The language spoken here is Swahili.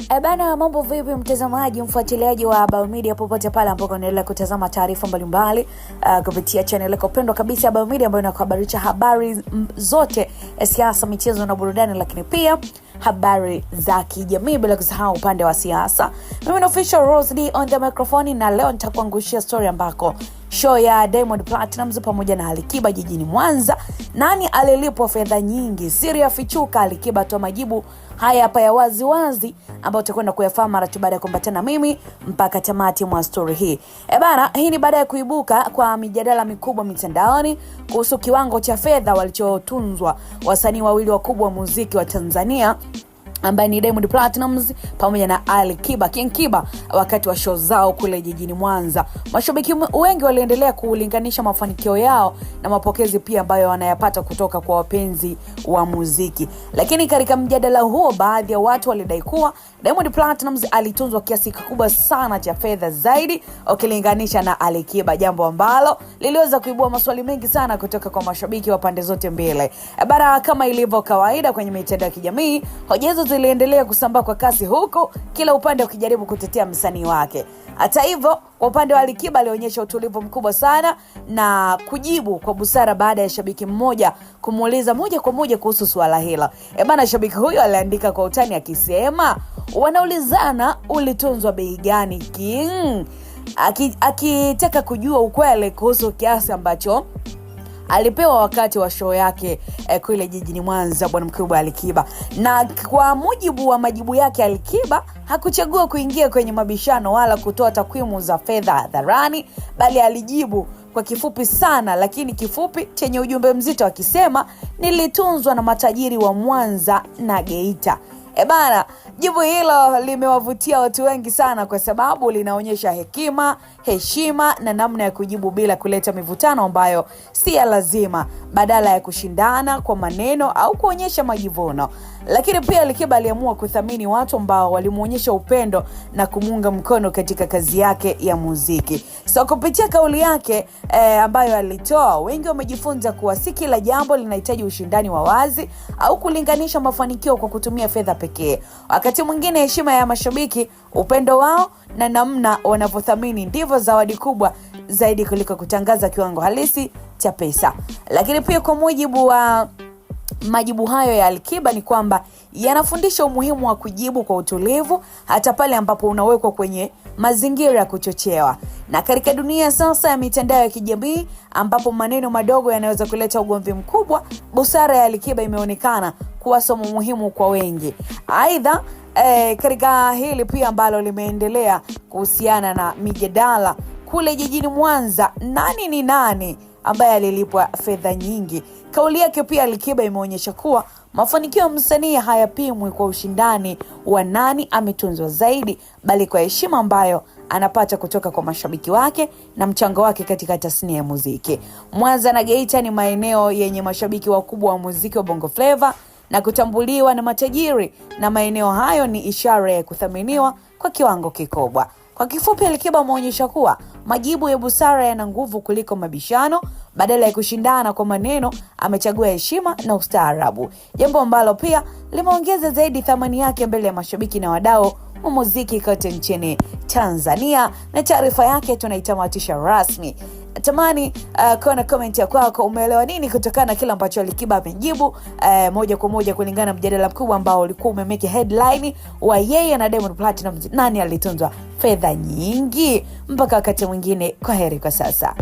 Bana, mambo vipi mtazamaji, mfuatiliaji wa Bao Media popote pale ambapo unaendelea kutazama taarifa mbalimbali kupitia channel yako pendwa kabisa Bao Media, ambayo inakuhabarisha habari zote siasa, michezo na burudani, lakini pia habari za kijamii, bila kusahau upande wa siasa. Mimi ni official Rose D on the microphone, na leo nitakuangushia story ambako show ya Diamond Platnumz pamoja na Alikiba jijini Mwanza. Nani alilipwa fedha nyingi? Siri ya fichuka. Alikiba toa majibu haya hapa ya wazi wazi, ambao tutakwenda kuyafahamu mara tu baada ya kuambatana mimi mpaka tamati mwa story hii. Bana, hii ni baada ya kuibuka kwa mijadala mikubwa mitandaoni kuhusu kiwango cha fedha walichotunzwa wasanii wawili wakubwa wa muziki wa Tanzania, ambaye ni Diamond Platnumz pamoja na Alikiba King Kiba, wakati wa show zao kule jijini Mwanza. Mashabiki wengi waliendelea kulinganisha mafanikio yao na mapokezi pia ambayo wanayapata kutoka kwa wapenzi wa muziki. Lakini katika mjadala huo, baadhi ya watu walidai kuwa Diamond Platnumz alitunzwa kiasi kikubwa sana cha fedha zaidi ukilinganisha na Alikiba, jambo ambalo liliweza kuibua maswali mengi sana kutoka kwa mashabiki wa pande zote mbili. Bara, kama ilivyo kawaida kwenye mitandao ya kijamii, hoja hizo ziliendelea kusambaa kwa kasi, huko kila upande ukijaribu kutetea msanii wake. Hata hivyo, kwa upande wa Alikiba alionyesha utulivu mkubwa sana na kujibu kwa busara baada ya shabiki mmoja kumuuliza moja kwa moja kuhusu swala hilo. Bana, shabiki huyo aliandika kwa utani akisema, "Wanaulizana ulitunzwa bei gani King?" Akitaka kujua ukweli kuhusu kiasi ambacho alipewa wakati wa show yake kule jijini Mwanza bwana mkubwa Alikiba. Na kwa mujibu wa majibu yake, Alikiba hakuchagua kuingia kwenye mabishano wala kutoa takwimu za fedha hadharani, bali alijibu kwa kifupi sana, lakini kifupi chenye ujumbe mzito, akisema, "Nilitunzwa na matajiri wa Mwanza na Geita." Bana, jibu hilo limewavutia watu wengi sana kwa sababu linaonyesha hekima, heshima na namna ya kujibu bila kuleta mivutano ambayo si ya lazima, badala ya kushindana kwa maneno au kuonyesha majivuno. Lakini pia Alikiba aliamua kuthamini watu ambao walimuonyesha upendo na kumunga mkono katika kazi yake ya muziki. So kupitia kauli yake ambayo alitoa, wengi wamejifunza kuwa si kila jambo linahitaji ushindani wa wazi au kulinganisha mafanikio kwa kutumia fedha pekee. Wakati mwingine heshima ya mashabiki, upendo wao na namna wanavyothamini ndivyo zawadi kubwa zaidi kuliko kutangaza kiwango halisi cha pesa. Lakini pia kwa mujibu wa majibu hayo ya Alikiba ni kwamba yanafundisha umuhimu wa kujibu kwa utulivu hata pale ambapo unawekwa kwenye mazingira ya kuchochewa. Na katika dunia sasa ya mitandao ya kijamii ambapo maneno madogo yanaweza kuleta ugomvi mkubwa, busara ya Alikiba imeonekana kuwa somo muhimu kwa wengi. Aidha, katika hili pia ambalo limeendelea kuhusiana na mijadala kule jijini Mwanza, nani ni nani ambaye alilipwa fedha nyingi, kauli yake pia Alikiba imeonyesha kuwa mafanikio ya msanii hayapimwi kwa ushindani wa nani ametunzwa zaidi, bali kwa heshima ambayo anapata kutoka kwa mashabiki wake na mchango wake katika tasnia ya muziki. Mwanza na Geita ni maeneo yenye mashabiki wakubwa wa muziki wa Bongo Flava na kutambuliwa na matajiri, na maeneo hayo ni ishara ya kuthaminiwa kwa kiwango kikubwa. Kwa kifupi, Alikiba ameonyesha kuwa majibu ya busara yana nguvu kuliko mabishano. Badala ya kushindana kwa maneno, amechagua heshima na ustaarabu, jambo ambalo pia limeongeza zaidi thamani yake mbele ya mashabiki na wadau wa muziki kote nchini Tanzania. Na taarifa yake tunaitamatisha rasmi. Natamani kuona comment ya kwako, umeelewa nini kutokana na kila ambacho Alikiba amejibu moja kwa moja kulingana na mjadala mkubwa ambao ulikuwa umemeke headline wa yeye na Diamond Platnumz, nani alitunzwa fedha nyingi. Mpaka wakati mwingine, kwaheri kwa sasa.